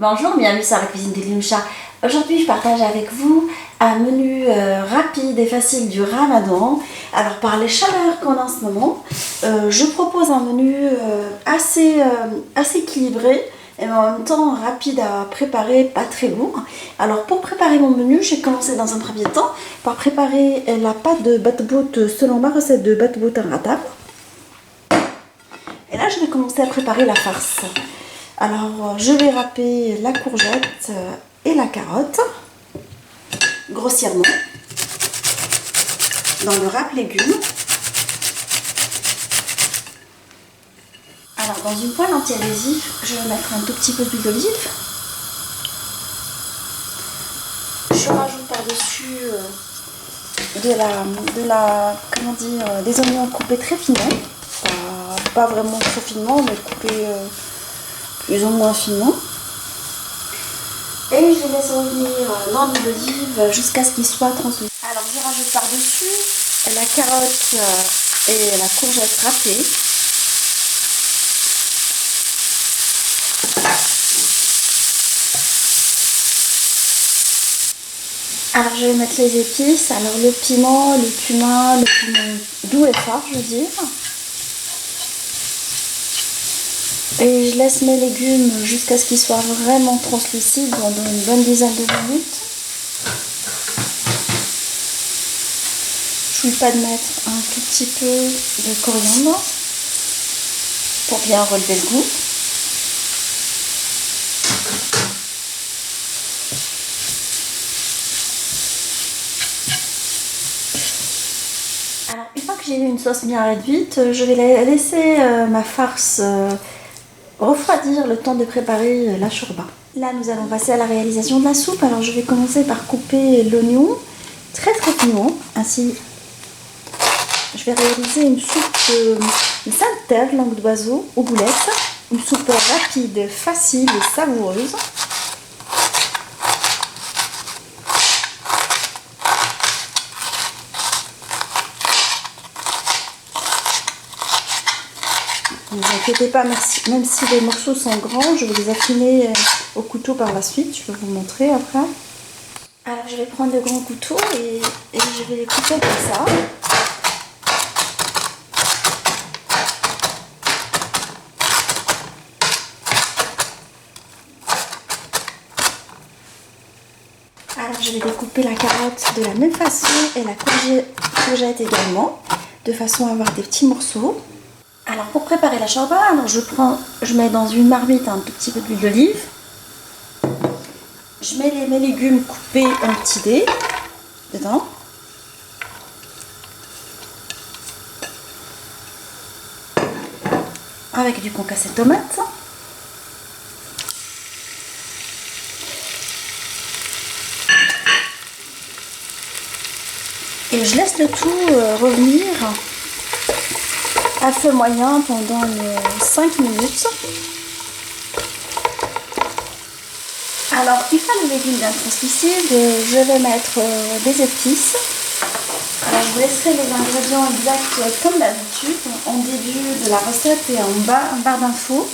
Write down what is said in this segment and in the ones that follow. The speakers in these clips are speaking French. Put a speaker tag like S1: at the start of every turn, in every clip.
S1: Bonjour, bienvenue sur la cuisine de Limcha. Aujourd'hui, je partage avec vous un menu rapide et facile du Ramadan. Alors, par les chaleurs qu'on a en ce moment, je propose un menu assez équilibré et en même temps rapide à préparer, pas très lourd. Alors, pour préparer mon menu, j'ai commencé dans un premier temps par préparer la pâte de batbout selon ma recette de batbout ratable. Et là, je vais commencer à préparer la farce. Alors, je vais râper la courgette et la carotte grossièrement dans le râpe légumes. Alors, dans une poêle anti-adhésif, je vais mettre un tout petit peu d'huile d'olive. Je rajoute par-dessus des oignons coupés très finement. Pas vraiment trop finement, mais coupés plus ou moins finement. Et je les laisse revenir dans l'huile d'olive jusqu'à ce qu'ils soient translucides. Alors je rajoute par-dessus la carotte et la courgette râpée. Alors je vais mettre les épices, alors le piment, le cumin doux et fort je veux dire. Et je laisse mes légumes jusqu'à ce qu'ils soient vraiment translucides pendant une bonne dizaine de minutes. Je n'oublie pas de mettre un tout petit peu de coriandre pour bien relever le goût. Alors une fois que j'ai eu une sauce bien réduite, je vais laisser ma farce refroidir le temps de préparer la shorba. Là, nous allons passer à la réalisation de la soupe. Alors, je vais commencer par couper l'oignon très finement. Ainsi, je vais réaliser une soupe, une sainte terre, langue d'oiseau aux boulettes. Une soupe rapide, facile et savoureuse. Ne vous inquiétez pas, même si les morceaux sont grands, je vais les affiner au couteau par la suite. Je vais vous montrer après. Alors je vais prendre le grand couteau et je vais les couper comme ça. Alors je vais découper la carotte de la même façon et la courgette également, de façon à avoir des petits morceaux. Alors pour préparer la shorba, je mets dans une marmite un tout petit peu d'huile d'olive. Je mets mes légumes coupés en petits dés dedans. Avec du concassé de tomate. Et je laisse le tout revenir à feu moyen pendant 5 minutes. Alors, une fois le légume bien translucide, je vais mettre des épices. Alors, je vous laisserai les ingrédients exacts comme d'habitude en début de la recette et en barre d'infos.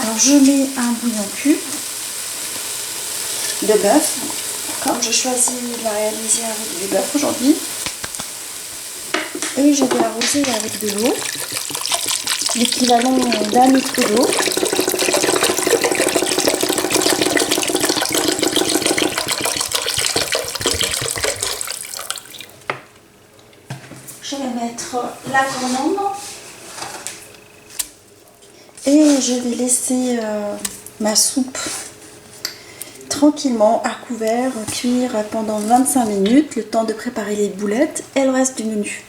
S1: Alors, je mets un bouillon cube de bœuf. Comme je choisis de la réaliser avec du bœuf aujourd'hui. Et je vais arroser avec de l'eau, l'équivalent d'1 litre d'eau. Je vais mettre la coriandre et je vais laisser ma soupe tranquillement à couvert cuire pendant 25 minutes, le temps de préparer les boulettes et le reste du menu.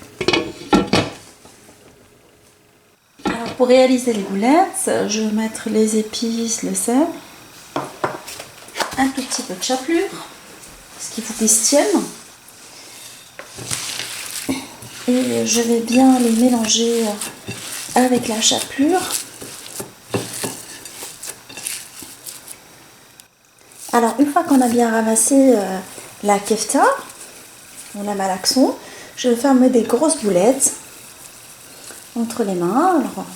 S1: Alors pour réaliser les boulettes, je vais mettre les épices, le sel, un tout petit peu de chapelure, ce qu'il faut qu'ils se tiennent. Et je vais bien les mélanger avec la chapelure. Alors une fois qu'on a bien ramassé la kefta, ou la malaxon, je vais faire des grosses boulettes entre les mains. Alors,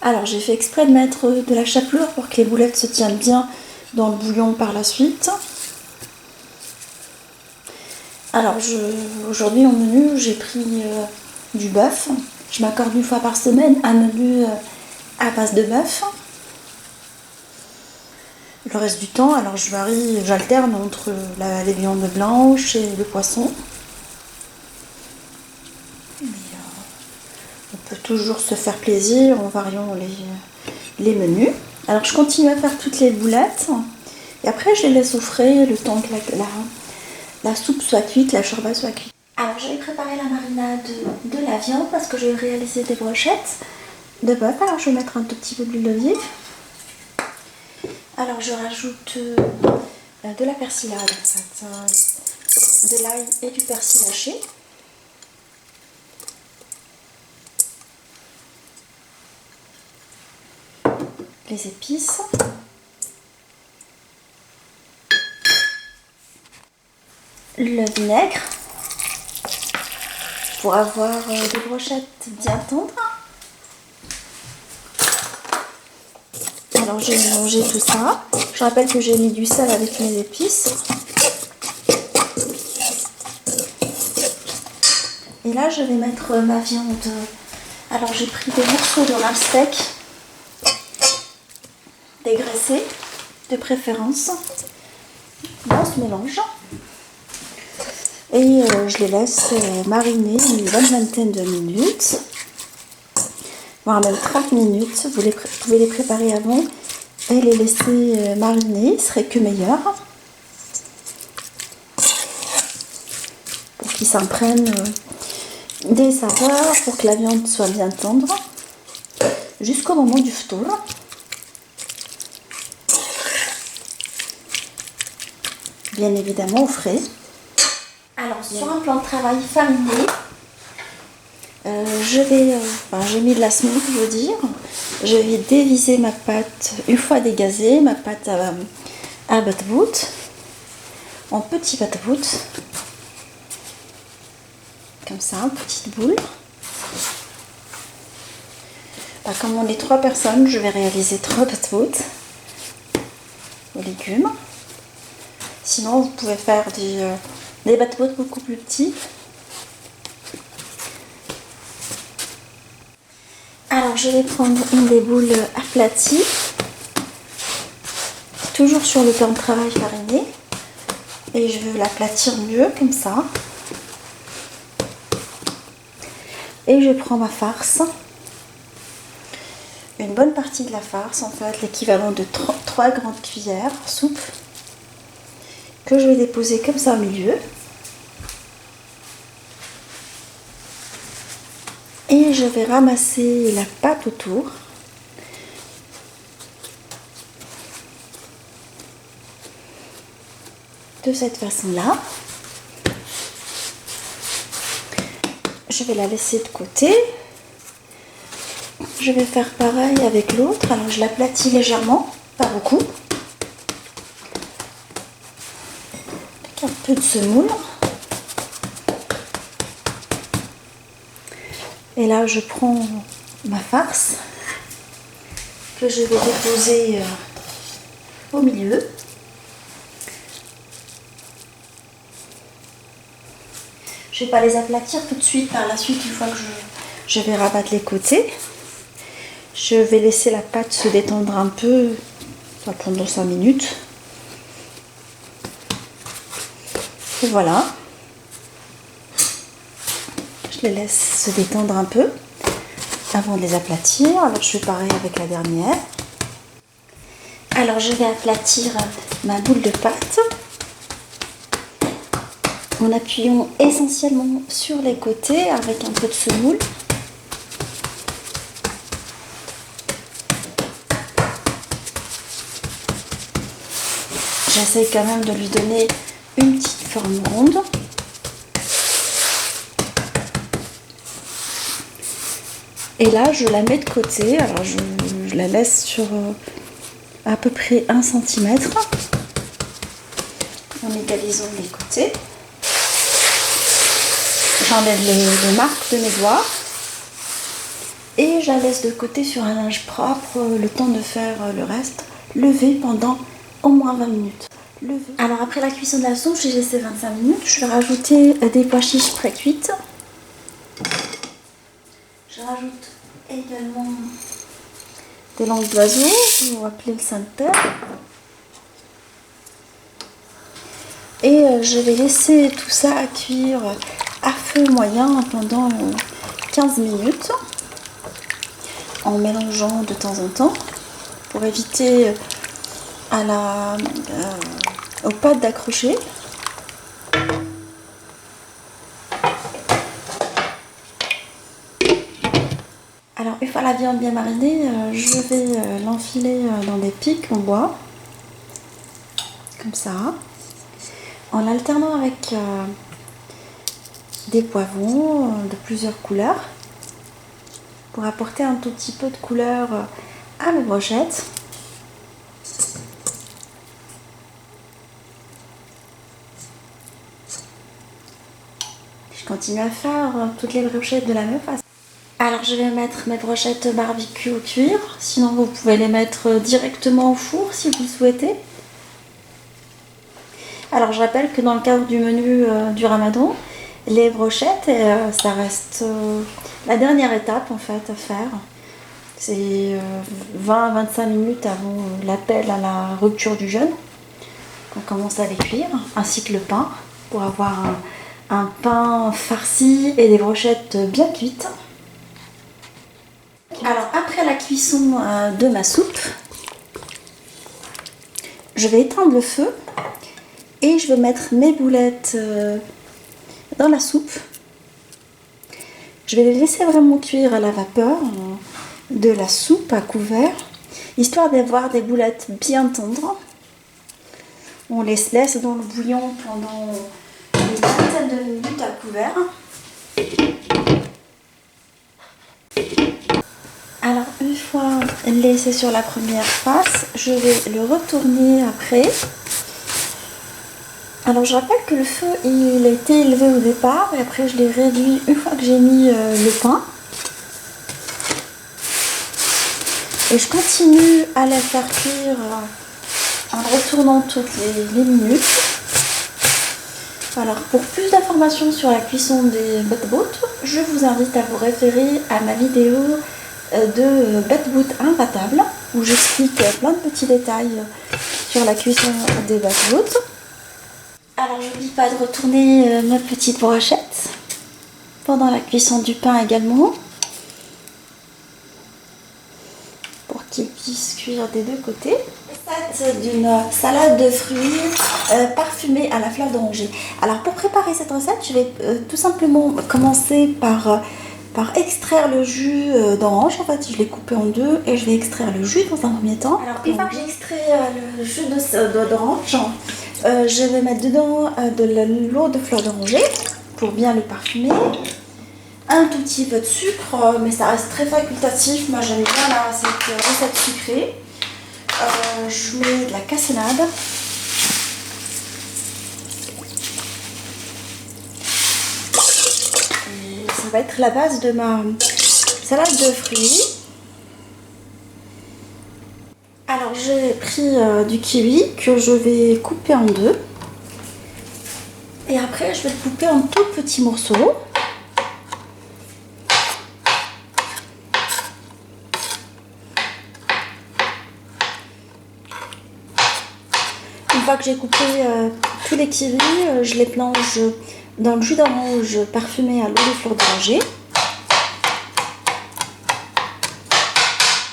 S1: Alors j'ai fait exprès de mettre de la chapelure pour que les boulettes se tiennent bien dans le bouillon par la suite. Alors aujourd'hui au menu j'ai pris du bœuf. Je m'accorde une fois par semaine un menu à base de bœuf. Le reste du temps, alors j'alterne entre les viandes blanches et le poisson. Mais, on peut toujours se faire plaisir en variant les menus. Alors je continue à faire toutes les boulettes et après je les laisse au frais le temps que la soupe soit cuite, la shorba soit cuite. Alors je vais préparer la marinade de la viande parce que je vais réaliser des brochettes de bœuf. Alors je vais mettre un tout petit peu d'huile d'olive. Alors je rajoute de la persillade en fait, de l'ail et du persil haché. Les épices. Le vinaigre pour avoir des brochettes bien tendres. Alors j'ai mélangé tout ça. Je rappelle que j'ai mis du sel avec mes épices. Et là je vais mettre ma viande. Alors j'ai pris des morceaux de rame steak dégraissés de préférence dans ce mélange. Et je les laisse mariner une bonne vingtaine de minutes, voire même 30 minutes. Vous pouvez les préparer avant et les laisser mariner, ce serait que meilleur. Pour qu'ils s'imprègnent des saveurs, pour que la viande soit bien tendre, jusqu'au moment du ftour. Bien évidemment au frais. Alors sur un plan de travail fariné, j'ai mis de la semoule, je veux dire. Je vais déviser ma pâte, une fois dégazée, ma pâte à batvout, en petit batvout, comme ça, petite boule. Comme on est 3 personnes, je vais réaliser 3 batvout aux légumes. Sinon, vous pouvez faire des batvout beaucoup plus petits. Alors, je vais prendre une des boules aplaties, toujours sur le plan de travail fariné, et je veux l'aplatir mieux, comme ça. Et je prends ma farce, une bonne partie de la farce, en fait, l'équivalent de 3 grandes cuillères soupe, que je vais déposer comme ça au milieu. Et je vais ramasser la pâte autour. De cette façon-là. Je vais la laisser de côté. Je vais faire pareil avec l'autre. Alors je l'aplatis légèrement, pas beaucoup. Avec un peu de semoule. Et là, je prends ma farce que je vais déposer au milieu. Je ne vais pas les aplatir tout de suite. Par la suite, une fois que je vais rabattre les côtés, je vais laisser la pâte se détendre un peu, ça prend 5 minutes. Et voilà. Je les laisse se détendre un peu avant de les aplatir. Alors je fais pareil avec la dernière. Alors je vais aplatir ma boule de pâte en appuyant essentiellement sur les côtés avec un peu de semoule. J'essaie quand même de lui donner une petite forme ronde. Et là, je la mets de côté. Alors, je la laisse sur à peu près 1 cm en égalisant les côtés. J'enlève les marques de mes doigts. Et je la laisse de côté sur un linge propre le temps de faire le reste. Lever pendant au moins 20 minutes. Alors après la cuisson de la soupe, j'ai laissé 25 minutes. Je vais rajouter des pois chiches pré-cuites. Je rajoute également des langues d'oiseau, on va appeler le Saint-Père. Et je vais laisser tout ça à cuire à feu moyen pendant 15 minutes en mélangeant de temps en temps pour éviter aux pâtes d'accrocher. Alors une fois la viande bien marinée, je vais l'enfiler dans des pics en bois, comme ça, en alternant avec des poivrons de plusieurs couleurs pour apporter un tout petit peu de couleur à mes brochettes. Je continue à faire toutes les brochettes de la même façon. Alors je vais mettre mes brochettes barbecue au cuir, sinon vous pouvez les mettre directement au four si vous le souhaitez. Alors je rappelle que dans le cadre du menu du Ramadan, les brochettes, ça reste la dernière étape en fait à faire. C'est 20-25 minutes avant l'appel à la rupture du jeûne qu'on commence à les cuire, ainsi que le pain, pour avoir un pain farci et des brochettes bien cuites. Alors après la cuisson de ma soupe, je vais éteindre le feu et je vais mettre mes boulettes dans la soupe. Je vais les laisser vraiment cuire à la vapeur de la soupe à couvert, histoire d'avoir des boulettes bien tendres. On les laisse dans le bouillon pendant une vingtaine de minutes à couvert. Alors une fois laissé sur la première face, je vais le retourner après. Alors je rappelle que le feu il a été élevé au départ et après je l'ai réduit une fois que j'ai mis le pain. Et je continue à les faire cuire en retournant toutes les minutes. Alors pour plus d'informations sur la cuisson des batbout, je vous invite à vous référer à ma vidéo de batbout imbattable où j'explique plein de petits détails sur la cuisson des batbout. Alors j'oublie pas de retourner mes petites brochettes pendant la cuisson du pain également pour qu'ils puissent cuire des deux côtés. Recette d'une salade de fruits parfumée à la fleur d'oranger. Alors pour préparer cette recette, je vais tout simplement commencer par extraire le jus d'orange. En fait, je l'ai coupé en deux et je vais extraire le jus dans un premier temps. Alors une fois que j'ai extrait le jus d'orange, je vais mettre dedans de l'eau de fleur d'oranger pour bien le parfumer. Un tout petit peu de sucre, mais ça reste très facultatif. Moi j'aime bien cette recette sucrée. Je mets de la cassonade. Et ça va être la base de ma salade de fruits. Alors j'ai pris du kiwi que je vais couper en deux. Et après je vais le couper en tout petits morceaux. Une fois que j'ai coupé tous les kiwis, je les plonge dans le jus d'orange parfumé à l'eau de fleur d'oranger.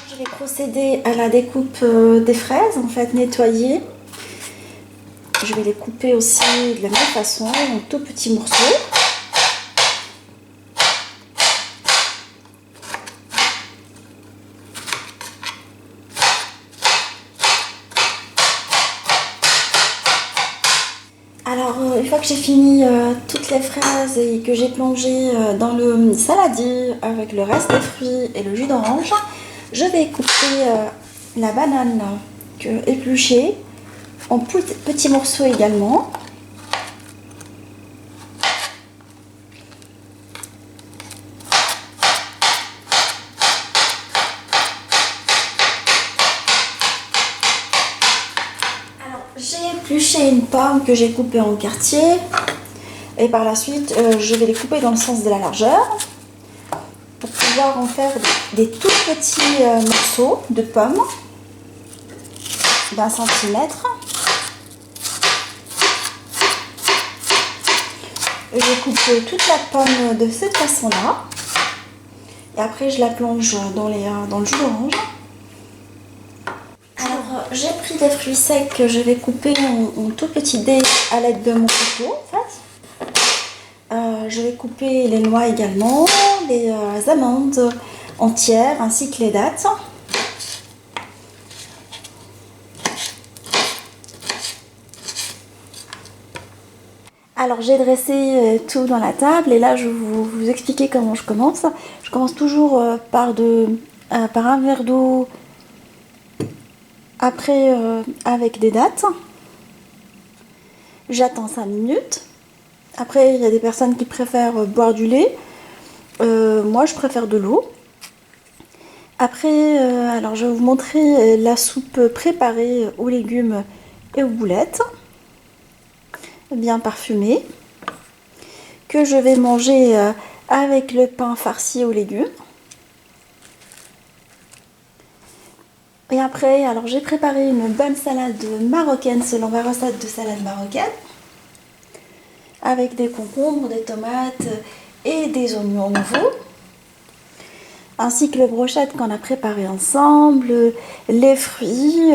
S1: Je vais procéder à la découpe des fraises, en fait nettoyées. Je vais les couper aussi de la même façon, en tout petits morceaux. Alors une fois que j'ai fini toutes les fraises et que j'ai plongé dans le saladier avec le reste des fruits et le jus d'orange, je vais couper la banane épluchée en petits morceaux également. éplucher une pomme que j'ai coupée en quartiers. Et par la suite, je vais les couper dans le sens de la largeur pour pouvoir en faire des tout petits morceaux de pommes d'1 centimètre. Je coupe toute la pomme de cette façon-là. Et après, je la plonge dans le jus d'orange. Alors, j'ai pris des fruits secs que je vais couper en tout petits dés à l'aide de mon couteau, en fait. Je vais couper les noix également, les amandes entières ainsi que les dattes. Alors j'ai dressé tout dans la table et là je vais vous expliquer comment je commence. Je commence toujours par un verre d'eau, après avec des dattes. J'attends 5 minutes. Après, il y a des personnes qui préfèrent boire du lait. Moi, je préfère de l'eau. Après, alors je vais vous montrer la soupe préparée aux légumes et aux boulettes, bien parfumée, que je vais manger avec le pain farci aux légumes. Et après, alors j'ai préparé une bonne salade marocaine selon ma recette de salade marocaine, avec des concombres, des tomates et des oignons nouveaux, ainsi que les brochettes qu'on a préparées ensemble, les fruits,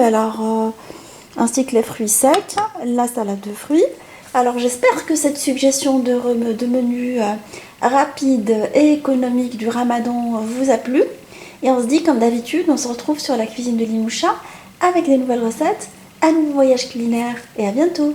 S1: ainsi que les fruits secs, la salade de fruits. Alors j'espère que cette suggestion de menu rapide et économique du Ramadan vous a plu. Et on se dit comme d'habitude, on se retrouve sur la cuisine de Limoucha avec des nouvelles recettes, un nouveau voyage culinaire et à bientôt.